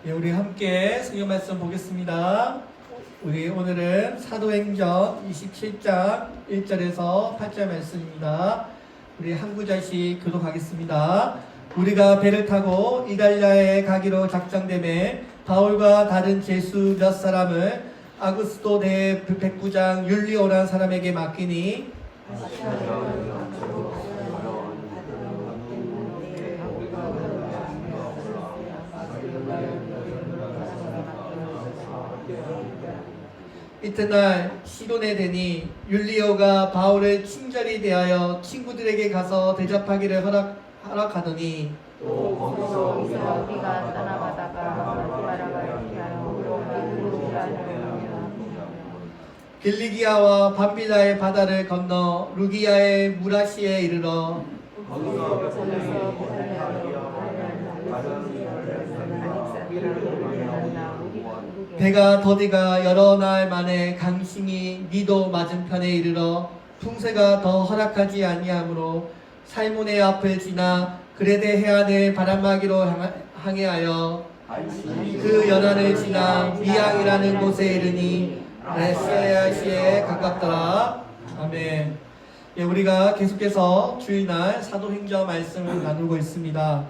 예, 우리 함께 성경 말씀 보겠습니다. 우리 오늘은 사도행전 27장 1절에서 8절 말씀입니다. 우리 한 구절씩 교독하겠습니다. 우리가 배를 타고 이달리아에 가기로 작정되매 바울과 다른 제수 몇 사람을 아구스도 대 백부장 율리오라는 사람에게 맡기니 이튿날 시돈에 되니 율리오가 바울을 친절히 대하여 친구들에게 가서 대접하기를 허락하더니 또 거기서 우리가 떠나가다가 마티바라가 길리기아와 밤빌라의 바다를 건너 루기아의 무라시에 이르러 배가 더디가 여러 날 만에 강심이 니도 맞은편에 이르러 풍세가 더 허락하지 아니하므로 살모네 앞을 지나 그레데 해안을 바람막이로 항해하여 그 연안을 지나 미양이라는 곳에 이르니 레시아시에 가깝더라. 아멘. 예, 우리가 계속해서 주일날 사도행전 말씀을 나누고 있습니다.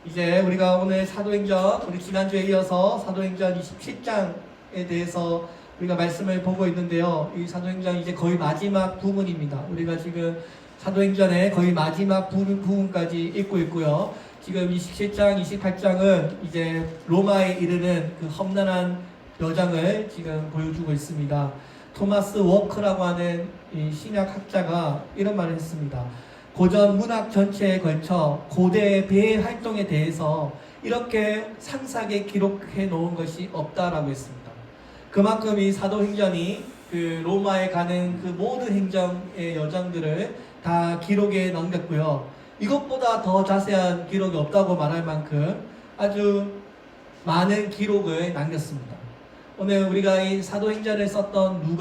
이제 우리가 오늘 사도행전, 우리 지난주에 이어서 사도행전 27장에 대해서 우리가 말씀을 보고 있는데요. 이 사도행전 이제 거의 마지막 부문입니다. 우리가 지금 사도행전의 거의 마지막 부문까지 읽고 있고요. 지금 27장, 28장은 이제 로마에 이르는 그 험난한 여정을 지금 보여주고 있습니다. 토마스 워크라고 하는 이 신약학자가 이런 말을 했습니다. 고전 문학 전체에 걸쳐 고대 배 활동에 대해서 이렇게 상세하게 기록해 놓은 것이 없다라고 했습니다. 그만큼 이 사도행전이 그 로마에 가는 그 모든 행정의 여정들을 다 기록에 남겼고요. 이것보다 더 자세한 기록이 없다고 말할 만큼 아주 많은 기록을 남겼습니다. 오늘 우리가 이 사도행전을 썼던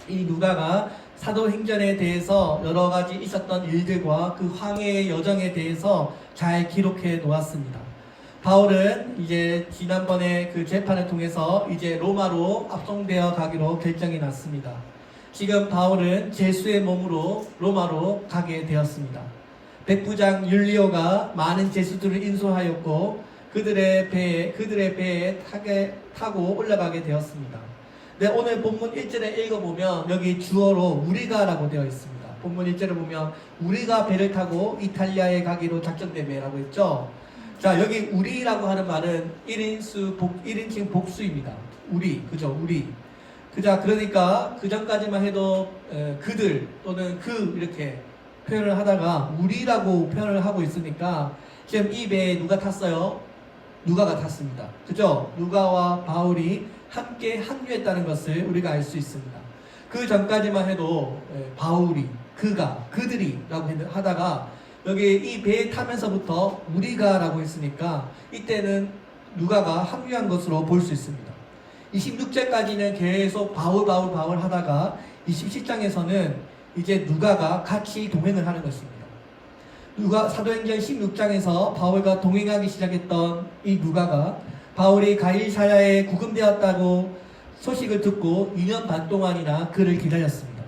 이 누가가 사도행전에 대해서 여러 가지 있었던 일들과 그 황해의 여정에 대해서 잘 기록해 놓았습니다. 바울은 이제 지난번에 그 재판을 통해서 이제 로마로 압송되어 가기로 결정이 났습니다. 지금 바울은 제수의 몸으로 로마로 가게 되었습니다. 백부장 율리오가 많은 제수들을 인수하였고 그들의 배에 타고 올라가게 되었습니다. 네, 오늘 본문 1절에 읽어보면 여기 주어로 우리가라고 되어 있습니다. 본문 1절에 보면 우리가 배를 타고 이탈리아에 가기로 작정되매라고 했죠. 자, 여기 우리라고 하는 말은 1인칭 복수입니다. 우리, 그죠? 우리. 그자, 그러니까 그 전까지만 해도 그들 또는 그 이렇게 표현을 하다가 우리라고 표현을 하고 있으니까 지금 이 배에 누가 탔어요? 누가가 탔습니다. 그죠? 누가와 바울이 함께 합류했다는 것을 우리가 알 수 있습니다. 그 전까지만 해도 바울이, 그들이 라고 하다가 여기 이 배에 타면서부터 우리가 라고 했으니까 이때는 누가가 합류한 것으로 볼 수 있습니다. 26절까지는 계속 바울 하다가 27장에서는 이제 누가가 같이 동행을 하는 것입니다. 사도행전 16장에서 바울과 동행하기 시작했던 이 누가가 바울이 갈리사야에 구금되었다고 소식을 듣고 2년 반 동안이나 그를 기다렸습니다.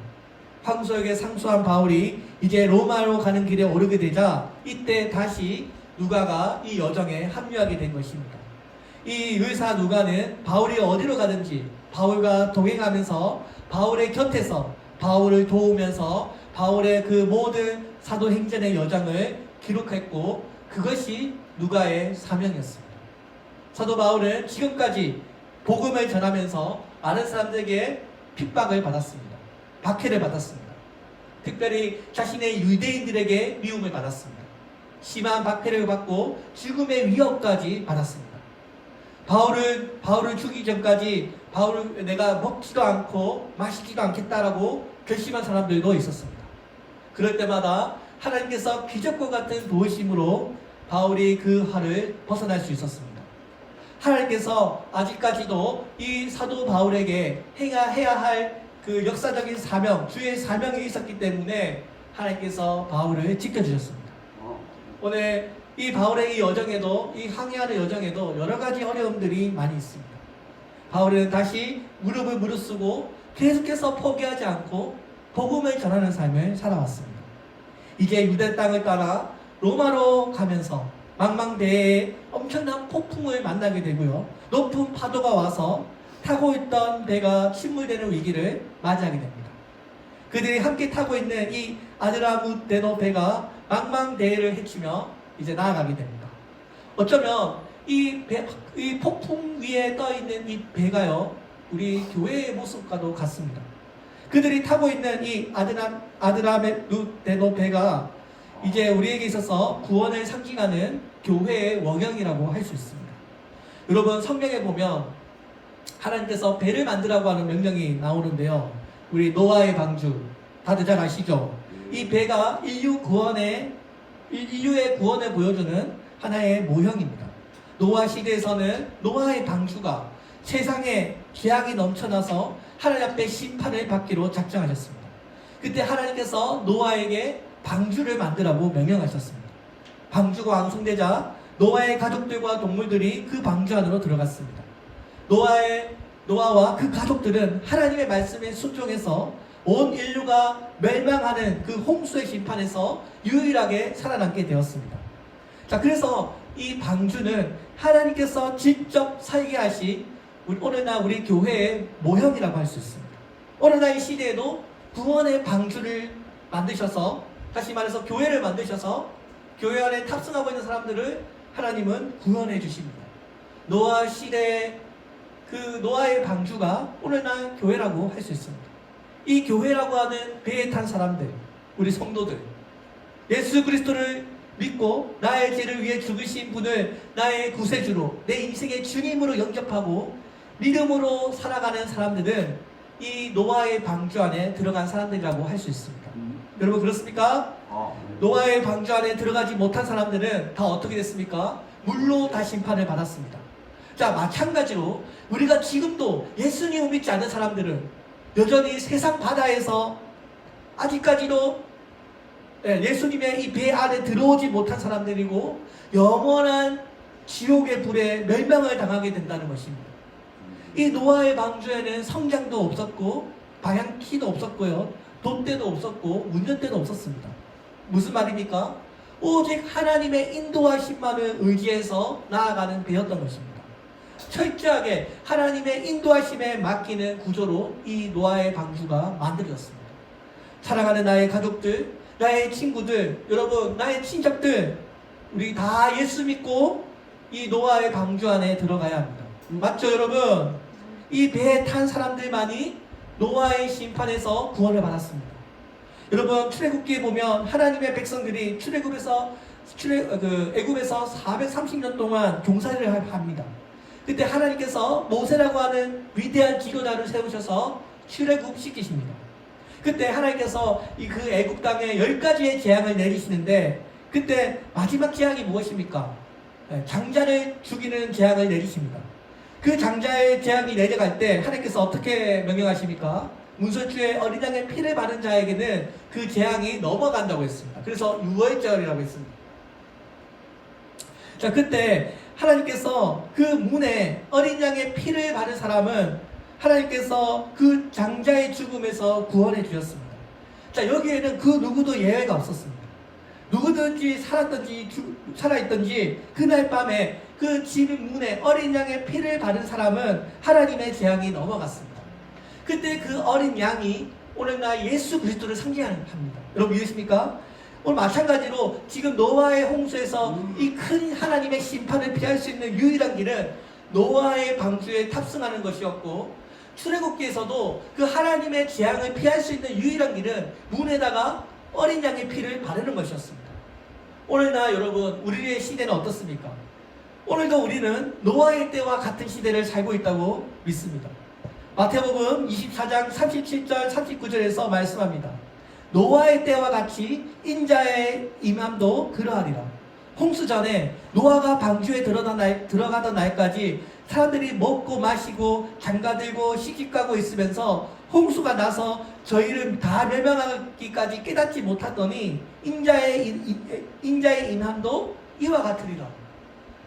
황소에게 상소한 바울이 이제 로마로 가는 길에 오르게 되자 이때 다시 누가가 이 여정에 합류하게 된 것입니다. 이 의사 누가는 바울이 어디로 가든지 바울과 동행하면서 바울의 곁에서 바울을 도우면서 바울의 그 모든 사도행전의 여정을 기록했고 그것이 누가의 사명이었습니다. 사도 바울은 지금까지 복음을 전하면서 많은 사람들에게 핍박을 받았습니다. 박해를 받았습니다. 특별히 자신의 유대인들에게 미움을 받았습니다. 심한 박해를 받고 죽음의 위협까지 받았습니다. 바울을 죽이기 전까지 바울을 내가 먹지도 않고 마시지도 않겠다라고 결심한 사람들도 있었습니다. 그럴 때마다 하나님께서 기적과 같은 도우심으로 바울이 그 화를 벗어날 수 있었습니다. 하나님께서 아직까지도 이 사도 바울에게 해야 할 그 역사적인 사명, 주의 사명이 있었기 때문에 하나님께서 바울을 지켜주셨습니다. 오늘 이 바울의 이 여정에도, 이 항해하는 여정에도 여러 가지 어려움들이 많이 있습니다. 바울은 다시 무릎을 무릅쓰고 계속해서 포기하지 않고 복음을 전하는 삶을 살아왔습니다. 이제 유대 땅을 따라 로마로 가면서 망망대해에 엄청난 폭풍을 만나게 되고요. 높은 파도가 와서 타고 있던 배가 침몰되는 위기를 맞이하게 됩니다. 그들이 함께 타고 있는 이 아드라무데노 배가 망망대해를 헤치며 이제 나아가게 됩니다. 어쩌면 이 폭풍 위에 떠 있는 이 배가요, 우리 교회의 모습과도 같습니다. 그들이 타고 있는 이 아드라무데노 배가 이제 우리에게 있어서 구원을 상징하는 교회의 원형이라고 할 수 있습니다. 여러분, 성경에 보면 하나님께서 배를 만들라고 하는 명령이 나오는데요. 우리 노아의 방주 다들 잘 아시죠? 이 배가 인류의 구원을 보여주는 하나의 모형입니다. 노아 시대에서는 노아의 방주가 세상에 죄악이 넘쳐나서 하나님 앞에 심판을 받기로 작정하셨습니다. 그때 하나님께서 노아에게 방주를 만들라고 명령하셨습니다. 방주가 완성되자 노아의 가족들과 동물들이 그 방주 안으로 들어갔습니다. 노아와 그 가족들은 하나님의 말씀에 순종해서 온 인류가 멸망하는 그 홍수의 심판에서 유일하게 살아남게 되었습니다. 자, 그래서 이 방주는 하나님께서 직접 살게 하신 오늘날 우리 교회의 모형이라고 할 수 있습니다. 오늘날 이 시대에도 구원의 방주를 만드셔서, 다시 말해서 교회를 만드셔서 교회 안에 탑승하고 있는 사람들을 하나님은 구원해 주십니다. 노아 시대의 그 노아의 방주가 오늘날 교회라고 할 수 있습니다. 이 교회라고 하는 배에 탄 사람들, 우리 성도들, 예수 그리스도를 믿고 나의 죄를 위해 죽으신 분을 나의 구세주로, 내 인생의 주님으로 영접하고 믿음으로 살아가는 사람들은 이 노아의 방주 안에 들어간 사람들이라고 할 수 있습니다. 여러분, 그렇습니까? 노아의 방주 안에 들어가지 못한 사람들은 다 어떻게 됐습니까? 물로 다 심판을 받았습니다. 자, 마찬가지로 우리가 지금도 예수님을 믿지 않는 사람들은 여전히 세상 바다에서 아직까지도 예수님의 이 배 안에 들어오지 못한 사람들이고 영원한 지옥의 불에 멸망을 당하게 된다는 것입니다. 이 노아의 방주에는 성장도 없었고 방향키도 없었고요, 돛대도 없었고 운전대도 없었습니다. 무슨 말입니까? 오직 하나님의 인도하심만을 의지해서 나아가는 배였던 것입니다. 철저하게 하나님의 인도하심에 맡기는 구조로 이 노아의 방주가 만들어졌습니다. 사랑하는 나의 가족들, 나의 친구들, 여러분, 나의 친척들, 우리 다 예수 믿고 이 노아의 방주 안에 들어가야 합니다. 맞죠, 여러분? 이 배에 탄 사람들만이 노아의 심판에서 구원을 받았습니다. 여러분, 출애굽기에 보면 하나님의 백성들이 애굽에서 430년 동안 종살이를 합니다. 그때 하나님께서 모세라고 하는 위대한 지도자를 세우셔서 출애굽시키십니다. 그때 하나님께서 그 애굽 땅에 10가지의 재앙을 내리시는데, 그때 마지막 재앙이 무엇입니까? 장자를 죽이는 재앙을 내리십니다. 그 장자의 재앙이 내려갈 때 하나님께서 어떻게 명령하십니까? 문설주의 어린 양의 피를 바른 자에게는 그 재앙이 넘어간다고 했습니다. 그래서 유월절이라고 했습니다. 자, 그때 하나님께서 그 문에 어린 양의 피를 바른 사람은 하나님께서 그 장자의 죽음에서 구원해 주셨습니다. 자, 여기에는 그 누구도 예외가 없었습니다. 누구든지 살아있던지 그날 밤에 그 집 문에 어린 양의 피를 바른 사람은 하나님의 재앙이 넘어갔습니다. 그때 그 어린 양이 오늘날 예수 그리스도를 상징합니다. 여러분, 이해하십니까? 오늘 마찬가지로 지금 노아의 홍수에서 이 큰 하나님의 심판을 피할 수 있는 유일한 길은 노아의 방주에 탑승하는 것이었고, 출애굽기에서도 그 하나님의 재앙을 피할 수 있는 유일한 길은 문에다가 어린 양의 피를 바르는 것이었습니다. 오늘날 여러분, 우리의 시대는 어떻습니까? 오늘도 우리는 노아의 때와 같은 시대를 살고 있다고 믿습니다. 마태복음 24장 37절 39절에서 말씀합니다. 노아의 때와 같이 인자의 임함도 그러하리라. 홍수 전에 노아가 방주에 들어가던 날까지 사람들이 먹고 마시고 장가들고 시집가고 있으면서 홍수가 나서 저희를 다 멸망하기까지 깨닫지 못하더니 인자의 인함도 이와 같으리라.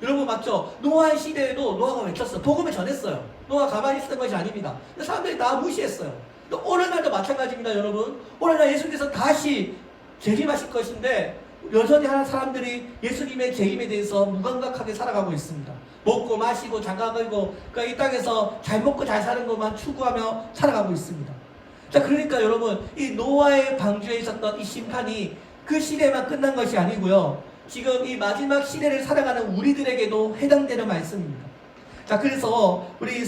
여러분 맞죠? 노아의 시대에도 노아가 외쳤어요. 복음을 전했어요. 노아가 가만히 있었던 것이 아닙니다. 사람들이 다 무시했어요. 또 오늘날도 마찬가지입니다, 여러분. 오늘날 예수님께서 다시 재림하실 것인데 여전히 하는 사람들이 예수님의 재림에 대해서 무감각하게 살아가고 있습니다. 먹고 마시고 장가가고 그러니까 이 땅에서 잘 먹고 잘 사는 것만 추구하며 살아가고 있습니다. 자, 그러니까 여러분 이 노아의 방주에 있었던 이 심판이 그 시대만 끝난 것이 아니고요. 지금 이 마지막 시대를 살아가는 우리들에게도 해당되는 말씀입니다. 자, 그래서 우리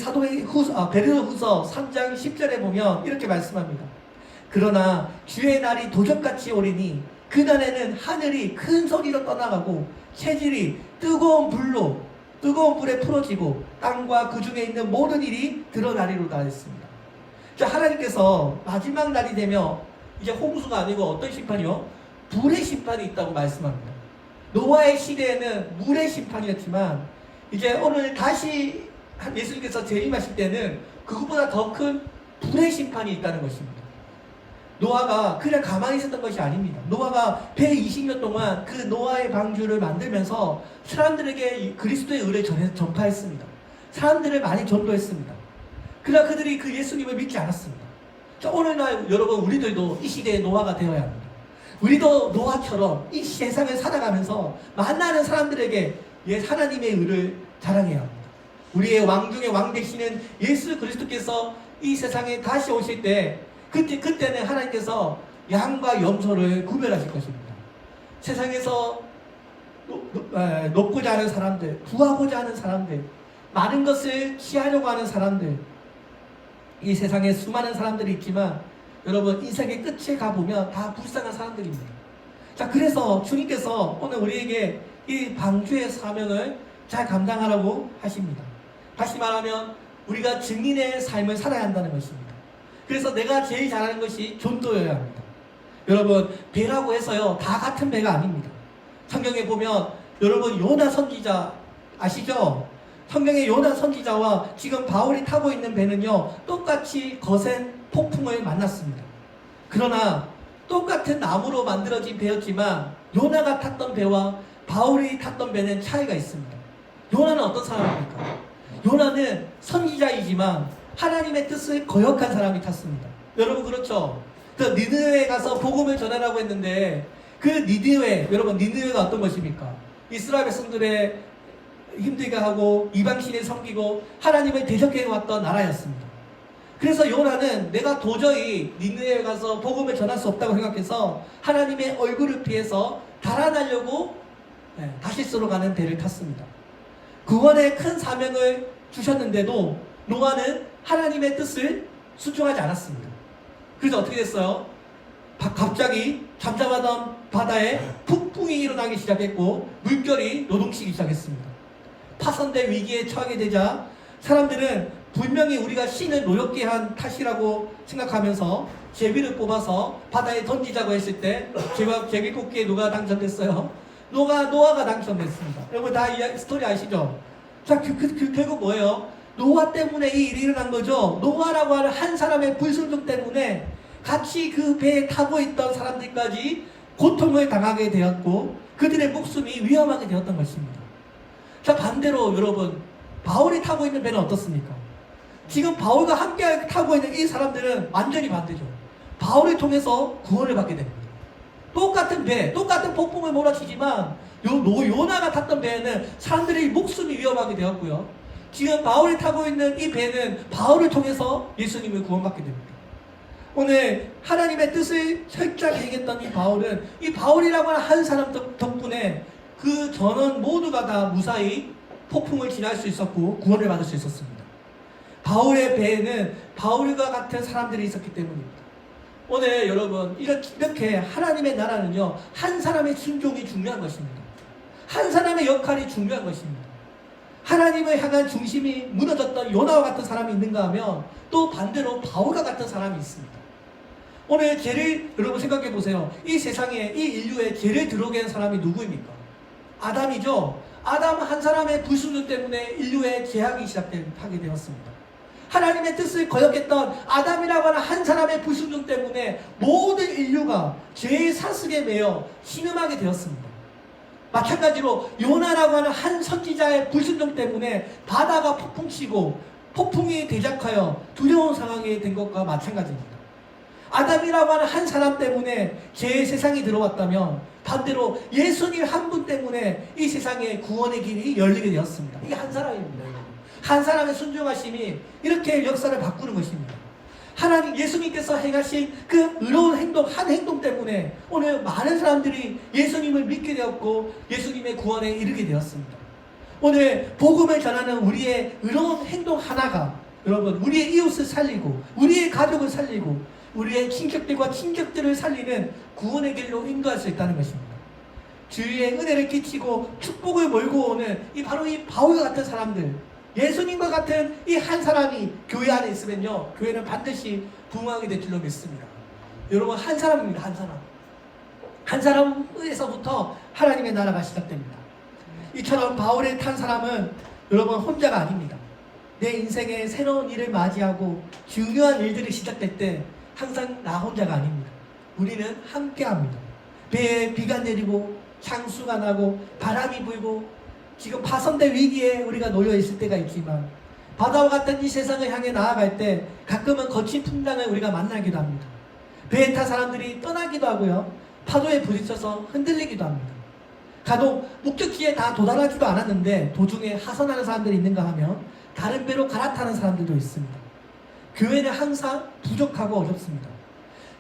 베드로후서 3장 10절에 보면 이렇게 말씀합니다. 그러나 주의 날이 도적같이 오리니 그날에는 하늘이 큰 소리로 떠나가고 체질이 뜨거운 불에 풀어지고 땅과 그 중에 있는 모든 일이 드러나리로다 했습니다. 자, 하나님께서 마지막 날이 되면 이제 홍수가 아니고 어떤 심판이요? 불의 심판이 있다고 말씀합니다. 노아의 시대에는 물의 심판이었지만 이제 오늘 다시 예수님께서 재림하실 때는 그것보다 더 큰 불의 심판이 있다는 것입니다. 노아가 그냥 가만히 있었던 것이 아닙니다. 노아가 120년 동안 그 노아의 방주를 만들면서 사람들에게 그리스도의 의를 전파했습니다. 사람들을 많이 전도했습니다. 그러나 그들이 그 예수님을 믿지 않았습니다. 자, 오늘날 여러분 우리들도 이 시대의 노아가 되어야 합니다. 우리도 노아처럼 이 세상을 살아가면서 만나는 사람들에게 하나님의 의를 자랑해야 합니다. 우리의 왕 중에 왕 되시는 예수 그리스도께서 이 세상에 다시 오실 때 그때는 하나님께서 양과 염소를 구별하실 것입니다. 세상에서 높고자 하는 사람들, 구하고자 하는 사람들, 많은 것을 취하려고 하는 사람들, 이 세상에 수많은 사람들이 있지만 여러분 인생의 끝에 가보면 다 불쌍한 사람들입니다. 자, 그래서 주님께서 오늘 우리에게 이 방주의 사명을 잘 감당하라고 하십니다. 다시 말하면 우리가 증인의 삶을 살아야 한다는 것입니다. 그래서 내가 제일 잘하는 것이 전도여야 합니다. 여러분 배라고 해서요 다 같은 배가 아닙니다. 성경에 보면 여러분 요나 선지자 아시죠? 성경의 요나 선지자와 지금 바울이 타고 있는 배는요 똑같이 거센 폭풍을 만났습니다. 그러나 똑같은 나무로 만들어진 배였지만 요나가 탔던 배와 바울이 탔던 배는 차이가 있습니다. 요나는 어떤 사람입니까? 요나는 선지자이지만 하나님의 뜻을 거역한 사람이 탔습니다. 여러분 그렇죠? 그 니느웨에 가서 복음을 전하라고 했는데 그 니느웨, 여러분 니느웨가 어떤 것입니까? 이스라엘 백성들의 힘들게 하고 이방신을 섬기고 하나님을 대적해 왔던 나라였습니다. 그래서 요나는 내가 도저히 니느웨에 가서 복음을 전할 수 없다고 생각해서 하나님의 얼굴을 피해서 달아나려고 다시스로 가는 배를 탔습니다. 구원의 큰 사명을 주셨는데도 노아는 하나님의 뜻을 순종하지 않았습니다. 그래서 어떻게 됐어요? 갑자기 잠잠하던 바다에 폭풍이 일어나기 시작했고 물결이 요동치기 시작했습니다. 파손된 위기에 처하게 되자 사람들은 분명히 우리가 신을 노엽게 한 탓이라고 생각하면서 제비를 뽑아서 바다에 던지자고 했을 때 제비뽑기에 누가 당첨됐어요? 노아가 당첨됐습니다. 여러분 다 이 스토리 아시죠? 자, 결국 뭐예요? 노아 때문에 이 일이 일어난 거죠. 노아라고 하는 한 사람의 불순종 때문에 같이 그 배에 타고 있던 사람들까지 고통을 당하게 되었고 그들의 목숨이 위험하게 되었던 것입니다. 자, 반대로 여러분 바울이 타고 있는 배는 어떻습니까? 지금 바울과 함께 타고 있는 이 사람들은 완전히 반대죠. 바울을 통해서 구원을 받게 됩니다. 똑같은 배, 똑같은 폭풍을 몰아치지만 요나가 탔던 배에는 사람들의 목숨이 위험하게 되었고요. 지금 바울이 타고 있는 이 배는 바울을 통해서 예수님을 구원받게 됩니다. 오늘 하나님의 뜻을 철저하게 얘기했던 이 바울은 이 바울이라고 하는 한 사람 덕분에 그 전원 모두가 다 무사히 폭풍을 지날 수 있었고 구원을 받을 수 있었습니다. 바울의 배에는 바울과 같은 사람들이 있었기 때문입니다. 오늘 여러분 이렇게 하나님의 나라는요 한 사람의 순종이 중요한 것입니다. 한 사람의 역할이 중요한 것입니다. 하나님을 향한 중심이 무너졌던 요나와 같은 사람이 있는가 하면 또 반대로 바울과 같은 사람이 있습니다. 오늘 죄를 여러분 생각해 보세요. 이 세상에 이 인류에 죄를 들어오게 한 사람이 누구입니까? 아담이죠. 아담 한 사람의 불순종 때문에 인류의 죄악이 시작하게 되었습니다. 하나님의 뜻을 거역했던 아담이라고 하는 한 사람의 불순종 때문에 모든 인류가 죄의 사슬에 매여 신음하게 되었습니다. 마찬가지로 요나라고 하는 한 선지자의 불순종 때문에 바다가 폭풍치고 폭풍이 대적하여 두려운 상황이 된 것과 마찬가지입니다. 아담이라고 하는 한 사람 때문에 죄의 세상이 들어왔다면 반대로 예수님 한 분 때문에 이 세상에 구원의 길이 열리게 되었습니다. 이게 한 사람입니다. 한 사람의 순종하심이 이렇게 역사를 바꾸는 것입니다. 하나님 예수님께서 행하신 그 의로운 행동 한 행동 때문에 오늘 많은 사람들이 예수님을 믿게 되었고 예수님의 구원에 이르게 되었습니다. 오늘 복음을 전하는 우리의 의로운 행동 하나가 여러분 우리의 이웃을 살리고 우리의 가족을 살리고 우리의 친척들과 친척들을 살리는 구원의 길로 인도할 수 있다는 것입니다. 주위에 은혜를 끼치고 축복을 몰고 오는 바로 이 바울과 같은 사람들, 예수님과 같은 이 한 사람이 교회 안에 있으면요, 교회는 반드시 부흥하게 될 줄로 믿습니다. 여러분, 한 사람입니다. 한 사람. 한 사람에서부터 하나님의 나라가 시작됩니다. 이처럼 바울의 탄 사람은 여러분 혼자가 아닙니다. 내 인생에 새로운 일을 맞이하고 중요한 일들이 시작될 때 항상 나 혼자가 아닙니다. 우리는 함께합니다. 배에 비가 내리고 창수가 나고 바람이 불고 지금 파손된 위기에 우리가 놓여 있을 때가 있지만 바다와 같은 이 세상을 향해 나아갈 때 가끔은 거친 풍랑을 우리가 만나기도 합니다. 배에 탄 사람들이 떠나기도 하고요, 파도에 부딪혀서 흔들리기도 합니다. 간혹 목적지에 다 도달하지도 않았는데 도중에 하선하는 사람들이 있는가 하면 다른 배로 갈아타는 사람들도 있습니다. 교회는 항상 부족하고 어렵습니다.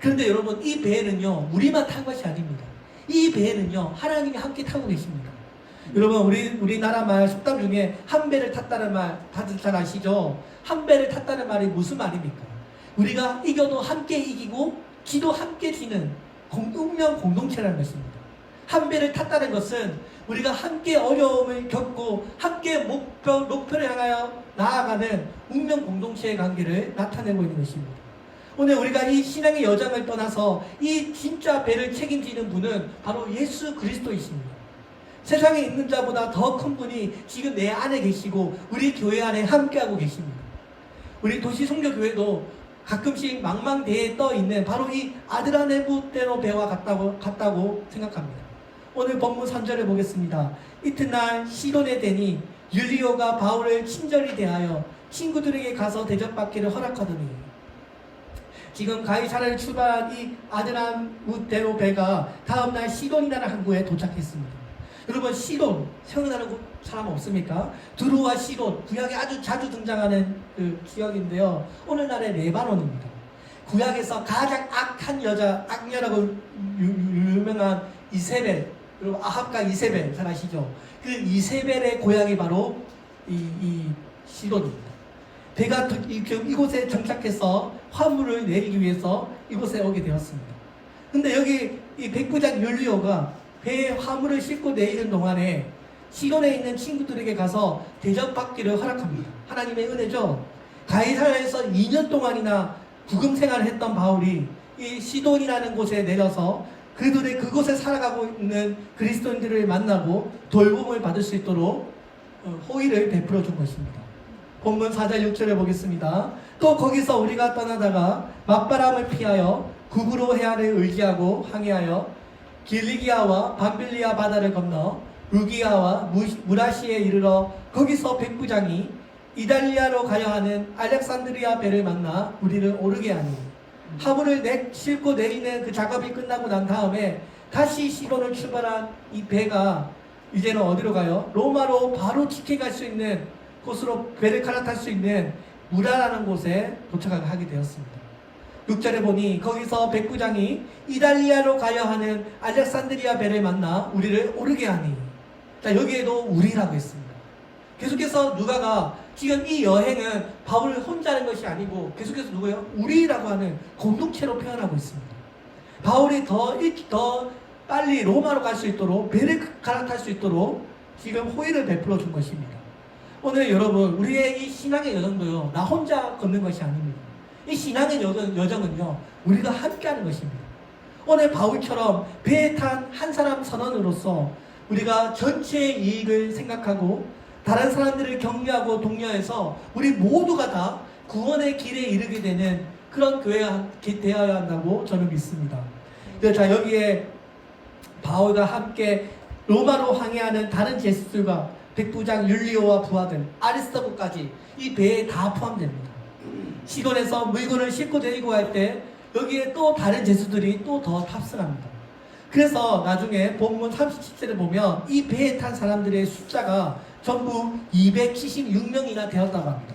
그런데 여러분, 이 배에는요 우리만 탄 것이 아닙니다. 이 배에는요 하나님이 함께 타고 계십니다. 여러분, 우리나라 말 속담 중에 한 배를 탔다는 말 다들 잘 아시죠? 한 배를 탔다는 말이 무슨 말입니까? 우리가 이겨도 함께 이기고 지도 함께 지는 운명 공동체라는 것입니다. 한 배를 탔다는 것은 우리가 함께 어려움을 겪고 함께 목표를 향하여 나아가는 운명 공동체의 관계를 나타내고 있는 것입니다. 오늘 우리가 이 신앙의 여정을 떠나서 이 진짜 배를 책임지는 분은 바로 예수 그리스도이십니다. 세상에 있는 자보다 더 큰 분이 지금 내 안에 계시고 우리 교회 안에 함께하고 계십니다. 우리 도시송교교회도 가끔씩 망망대해에 떠있는 바로 이 아드라네부테로 배와 같다고 생각합니다. 오늘 본문 3절을 보겠습니다. 이튿날 시돈에 대니 율리오가 바울을 친절히 대하여 친구들에게 가서 대접받기를 허락하더니, 지금 가이사라를 출발한 이 아드라무테로 배가 다음날 시돈이라는 항구에 도착했습니다. 여러분, 시돈 생각나는 사람 없습니까? 두루와 시돈, 구약에 아주 자주 등장하는 그 지역인데요, 오늘날의 레바논입니다. 구약에서 가장 악한 여자, 악녀라고 유명한 이세벨, 그리고 아합과 이세벨 잘 아시죠? 그 이세벨의 고향이 바로 이 시돈입니다. 배가 이곳에 정착해서 화물을 내리기 위해서 이곳에 오게 되었습니다. 근데 여기 이 백부장 율리오가 배에 화물을 싣고 내리는 동안에 시돈에 있는 친구들에게 가서 대접받기를 허락합니다. 하나님의 은혜죠. 가이사라에서 2년 동안이나 부금 생활을 했던 바울이 이 시돈이라는 곳에 내려서 그곳에 살아가고 있는 그리스도인들을 만나고 돌봄을 받을 수 있도록 호의를 베풀어 준 것입니다. 본문 4절 6절을 보겠습니다. 또 거기서 우리가 떠나다가 맞바람을 피하여 국으로 해안을 의지하고 항해하여 길리기아와 밤빌리아 바다를 건너 루기아와 무라시에 이르러 거기서 백부장이 이달리아로 가야 하는 알렉산드리아 배를 만나 우리를 오르게 하니, 화물을 싣고 내리는 그 작업이 끝나고 난 다음에 다시 시돈을 출발한 이 배가 이제는 어디로 가요? 로마로 바로 직행갈 수 있는 곳으로 배를 갈아탈 수 있는 무라라는 곳에 도착하게 되었습니다. 6절에 보니 거기서 백부장이 이달리아로 가야 하는 알렉산드리아 배를 만나 우리를 오르게 하니, 자, 여기에도 우리라고 했습니다. 계속해서 누가가 지금 이 여행은 바울을 혼자 하는 것이 아니고 계속해서 누구예요? 우리라고 하는 공동체로 표현하고 있습니다. 바울이 더 빨리 로마로 갈 수 있도록, 배를 갈아탈 수 있도록 지금 호의를 베풀어 준 것입니다. 오늘 여러분, 우리의 이 신앙의 여정도요, 나 혼자 걷는 것이 아닙니다. 이 신앙의 여정은요, 우리가 함께하는 것입니다. 오늘 바울처럼 배에 탄 한 사람 선원으로서 우리가 전체의 이익을 생각하고 다른 사람들을 격려하고 독려해서 우리 모두가 다 구원의 길에 이르게 되는 그런 교회가 되어야 한다고 저는 믿습니다. 자, 여기에 바울과 함께 로마로 항해하는 다른 제수들과 백부장 율리오와 부하들, 아리스토부까지 이 배에 다 포함됩니다. 시돈에서 물건을 싣고 데리고 갈 때 여기에 또 다른 제수들이 또 더 탑승합니다. 그래서 나중에 본문 37절에 보면 이 배에 탄 사람들의 숫자가 전부 276명이나 되었다고 합니다.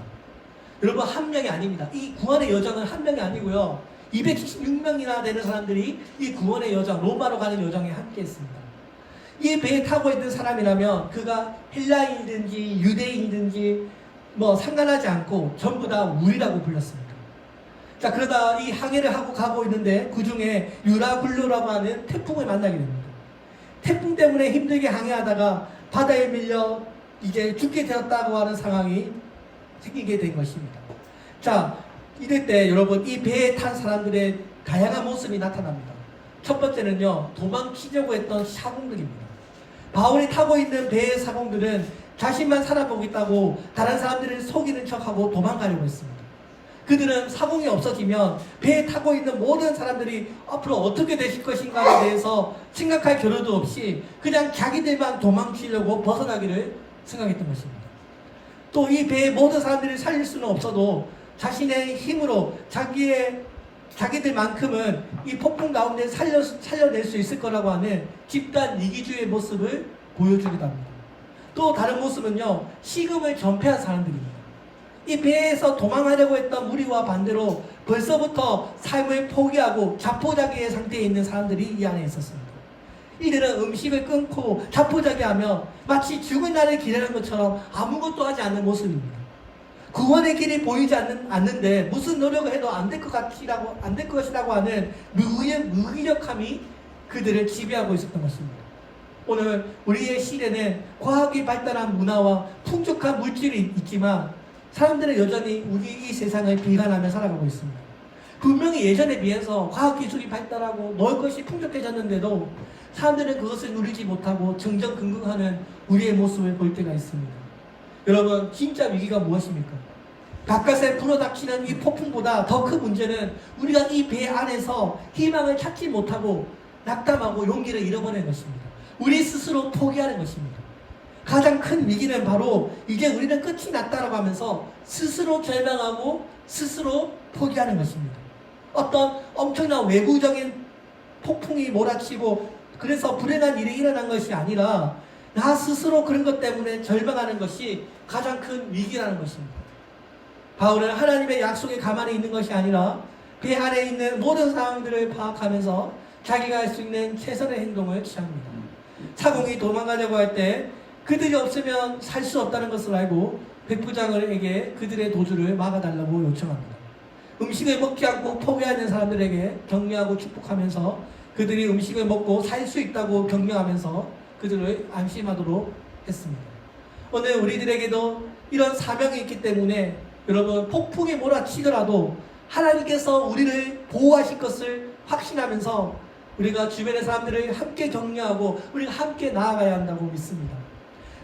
여러분, 한 명이 아닙니다. 이 구원의 여정은 한 명이 아니고요, 276명이나 되는 사람들이 이 구원의 여정, 로마로 가는 여정에 함께 했습니다. 이 배에 타고 있는 사람이라면 그가 헬라인이든지 유대인이든지 뭐 상관하지 않고 전부 다 우리라고 불렀습니다. 자, 그러다 이 항해를 하고 가고 있는데 그 중에 유라굴로라고 하는 태풍을 만나게 됩니다. 태풍 때문에 힘들게 항해하다가 바다에 밀려 이제 죽게 되었다고 하는 상황이 생기게 된 것입니다. 자, 이럴 때 여러분, 이 배에 탄 사람들의 다양한 모습이 나타납니다. 첫 번째는요, 도망치려고 했던 사공들입니다. 바울이 타고 있는 배의 사공들은 자신만 살아보겠다고 다른 사람들을 속이는 척하고 도망가려고 했습니다. 그들은 사공이 없어지면 배에 타고 있는 모든 사람들이 앞으로 어떻게 되실 것인가에 대해서 생각할 겨를도 없이 그냥 자기들만 도망치려고 벗어나기를 생각했던 것입니다. 또 이 배의 모든 사람들을 살릴 수는 없어도 자신의 힘으로 자기들만큼은 이 폭풍 가운데 살려낼 수 있을 거라고 하는 집단 이기주의의 모습을 보여주기도 합니다. 또 다른 모습은요, 식음을 전폐한 사람들입니다. 이 배에서 도망하려고 했던 무리와 반대로 벌써부터 삶을 포기하고 자포자기의 상태에 있는 사람들이 이 안에 있었습니다. 이들은 음식을 끊고 자포자기하며 마치 죽은 날을 기다리는 것처럼 아무것도 하지 않는 모습입니다. 구원의 길이 보이지 않는데 무슨 노력을 해도 안 될 것이라고 하는 무기력함이 그들을 지배하고 있었던 것입니다. 오늘 우리의 시대는 과학이 발달한 문화와 풍족한 물질이 있지만 사람들은 여전히 우리 이 세상을 비관하며 살아가고 있습니다. 분명히 예전에 비해서 과학기술이 발달하고 먹을 것이 풍족해졌는데도 사람들은 그것을 누리지 못하고 정정긍긍하는 우리의 모습을 볼 때가 있습니다. 여러분, 진짜 위기가 무엇입니까? 바깥에 불어닥치는 이 폭풍보다 더 큰 문제는 우리가 이 배 안에서 희망을 찾지 못하고 낙담하고 용기를 잃어버리는 것입니다. 우리 스스로 포기하는 것입니다. 가장 큰 위기는 바로 이제 우리는 끝이 났다라고 하면서 스스로 절망하고 스스로 포기하는 것입니다. 어떤 엄청난 외부적인 폭풍이 몰아치고 그래서 불행한 일이 일어난 것이 아니라 나 스스로 그런 것 때문에 절망하는 것이 가장 큰 위기라는 것입니다. 바울은 하나님의 약속에 가만히 있는 것이 아니라 배 안에 있는 모든 상황들을 파악하면서 자기가 할 수 있는 최선의 행동을 취합니다. 사공이 도망가려고 할 때 그들이 없으면 살 수 없다는 것을 알고 백부장에게 그들의 도주를 막아달라고 요청합니다. 음식을 먹지 않고 포기하는 사람들에게 격려하고 축복하면서 그들이 음식을 먹고 살 수 있다고 격려하면서 그들을 안심하도록 했습니다. 오늘 우리들에게도 이런 사명이 있기 때문에 여러분, 폭풍이 몰아치더라도 하나님께서 우리를 보호하실 것을 확신하면서 우리가 주변의 사람들을 함께 격려하고 우리가 함께 나아가야 한다고 믿습니다.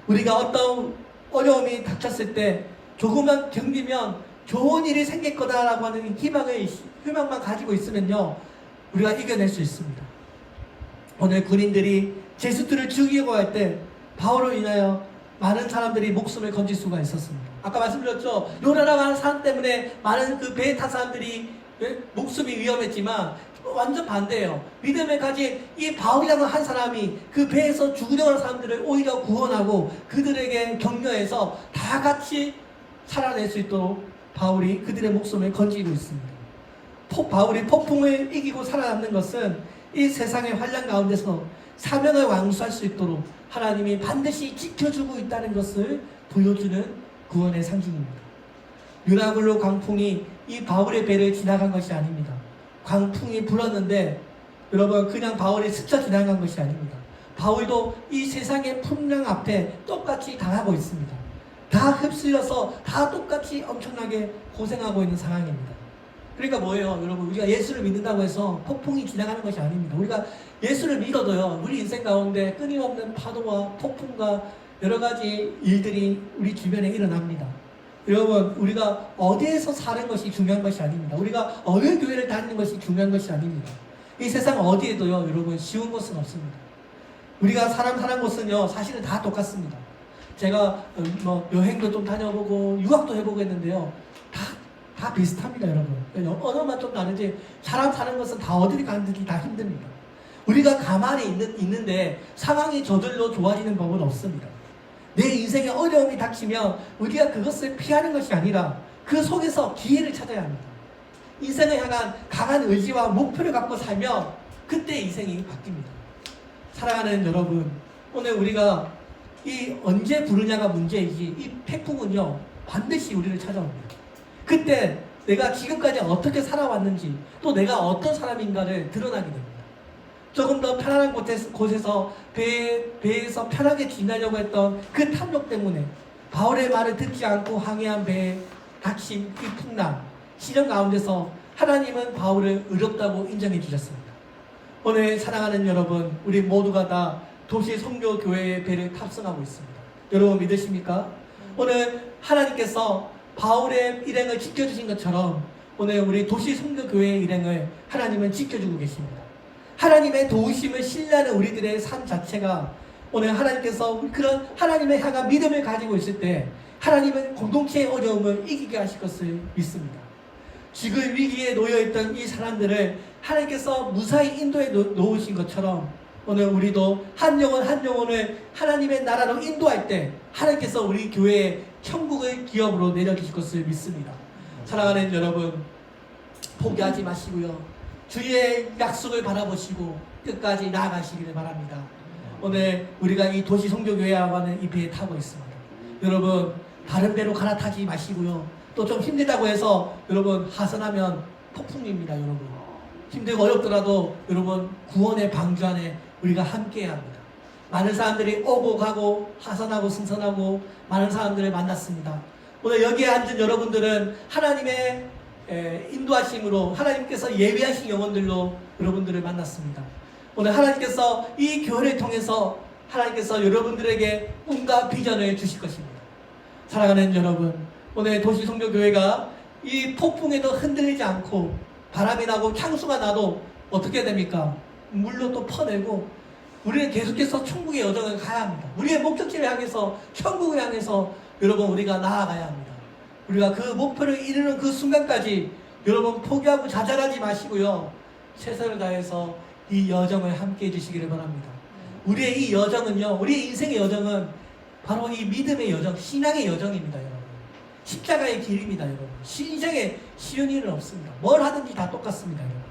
우리가 어떤 어려움이 닥쳤을 때 조금만 견디면 좋은 일이 생길 거다라고 하는 희망만 가지고 있으면요, 우리가 이겨낼 수 있습니다. 오늘 군인들이 제수들을 죽이려고 할 때 바울로 인하여 많은 사람들이 목숨을 건질 수가 있었습니다. 아까 말씀드렸죠. 요나라고 하는 사람 때문에 많은 그 배에 탄 사람들이 목숨이 위험했지만 완전 반대예요. 믿음을 가진 이 바울이라는 한 사람이 그 배에서 죽으려고 하는 사람들을 오히려 구원하고 그들에게 격려해서 다 같이 살아낼 수 있도록 바울이 그들의 목숨을 건지고 있습니다. 바울이 폭풍을 이기고 살아남는 것은 이 세상의 환난 가운데서 사명을 완수할 수 있도록 하나님이 반드시 지켜주고 있다는 것을 보여주는 구원의 상징입니다. 유라굴로 광풍이 이 바울의 배를 지나간 것이 아닙니다. 광풍이 불었는데 여러분, 그냥 바울이 스쳐 지나간 것이 아닙니다. 바울도 이 세상의 풍랑 앞에 똑같이 당하고 있습니다. 다 휩쓸려서 다 똑같이 엄청나게 고생하고 있는 상황입니다. 그러니까 뭐예요? 여러분, 우리가 예수를 믿는다고 해서 폭풍이 지나가는 것이 아닙니다. 우리가 예수를 믿어도요, 우리 인생 가운데 끊임없는 파도와 폭풍과 여러 가지 일들이 우리 주변에 일어납니다. 여러분, 우리가 어디에서 사는 것이 중요한 것이 아닙니다. 우리가 어느 교회를 다니는 것이 중요한 것이 아닙니다. 이 세상 어디에도요, 여러분, 쉬운 것은 없습니다. 우리가 사는 곳은요, 사실은 다 똑같습니다. 제가 뭐 여행도 좀 다녀보고 유학도 해보고 했는데요, 다 비슷합니다, 여러분. 언어만 좀 다르지 사람 사는 것은 다 어디를 가는지 다 힘듭니다. 우리가 가만히 있는데 상황이 저절로 좋아지는 법은 없습니다. 내 인생에 어려움이 닥치면 우리가 그것을 피하는 것이 아니라 그 속에서 기회를 찾아야 합니다. 인생을 향한 강한 의지와 목표를 갖고 살면 그때 인생이 바뀝니다. 사랑하는 여러분, 오늘 우리가 이 언제 부르냐가 문제이지 이 태풍은요 반드시 우리를 찾아옵니다. 그때 내가 지금까지 어떻게 살아왔는지 또 내가 어떤 사람인가를 드러나게 됩니다. 조금 더 편안한 곳에서 배에서 편하게 지나려고 했던 그 탐욕 때문에 바울의 말을 듣지 않고 항해한 배에 닥친 이 풍랑, 시련 가운데서 하나님은 바울을 의롭다고 인정해 주셨습니다. 오늘 사랑하는 여러분, 우리 모두가 다 도시 선교교회의 배를 탑승하고 있습니다. 여러분 믿으십니까? 오늘 하나님께서 바울의 일행을 지켜주신 것처럼 오늘 우리 도시 선교교회의 일행을 하나님은 지켜주고 계십니다. 하나님의 도우심을 신뢰하는 우리들의 삶 자체가 오늘 하나님께서 그런 하나님을 향한 믿음을 가지고 있을 때 하나님은 공동체의 어려움을 이기게 하실 것을 믿습니다. 지금 위기에 놓여있던 이 사람들을 하나님께서 무사히 인도에 놓으신 것처럼 오늘 우리도 한 영혼 한 영혼을 하나님의 나라로 인도할 때 하나님께서 우리 교회에 천국의 기업으로 내려주실 것을 믿습니다. 사랑하는 여러분, 포기하지 마시고요. 주의 약속을 바라보시고 끝까지 나아가시기를 바랍니다. 오늘 우리가 이 도시 선교교회라고 하는 이 배에 타고 있습니다. 여러분, 다른 배로 갈아타지 마시고요. 또 좀 힘들다고 해서 여러분 하선하면 폭풍입니다. 여러분 힘들고 어렵더라도 여러분 구원의 방주 안에 우리가 함께해야 합니다. 많은 사람들이 오고 가고 하선하고 승선하고 많은 사람들을 만났습니다. 오늘 여기에 앉은 여러분들은 하나님의 인도하심으로 하나님께서 예비하신 영혼들로 여러분들을 만났습니다. 오늘 하나님께서 이 교회를 통해서 하나님께서 여러분들에게 꿈과 비전을 주실 것입니다. 사랑하는 여러분, 오늘 도시선교교회가 이 폭풍에도 흔들리지 않고 바람이 나고 창수가 나도 어떻게 됩니까? 물로 또 퍼내고 우리는 계속해서 천국의 여정을 가야 합니다. 우리의 목적지를 향해서 천국을 향해서 여러분 우리가 나아가야 합니다. 우리가 그 목표를 이루는 그 순간까지 여러분 포기하고 좌절하지 마시고요. 최선을 다해서 이 여정을 함께 해주시기를 바랍니다. 우리의 이 여정은요, 우리의 인생의 여정은 바로 이 믿음의 여정, 신앙의 여정입니다. 여러분 십자가의 길입니다. 여러분 인생에 쉬운 일은 없습니다. 뭘 하든지 다 똑같습니다. 여러분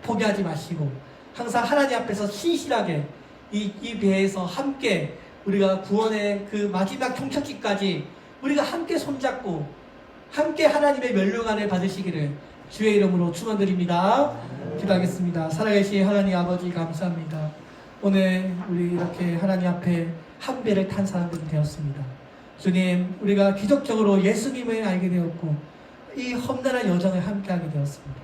포기하지 마시고 항상 하나님 앞에서 신실하게 이 배에서 함께 우리가 구원의 그 마지막 종착지까지 우리가 함께 손잡고 함께 하나님의 멸류관을 받으시기를 주의 이름으로 축원드립니다. 기도하겠습니다. 살아계신 하나님 아버지 감사합니다. 오늘 우리 이렇게 하나님 앞에 한 배를 탄 사람들이 되었습니다. 주님, 우리가 기적적으로 예수님을 알게 되었고 이 험난한 여정을 함께 하게 되었습니다.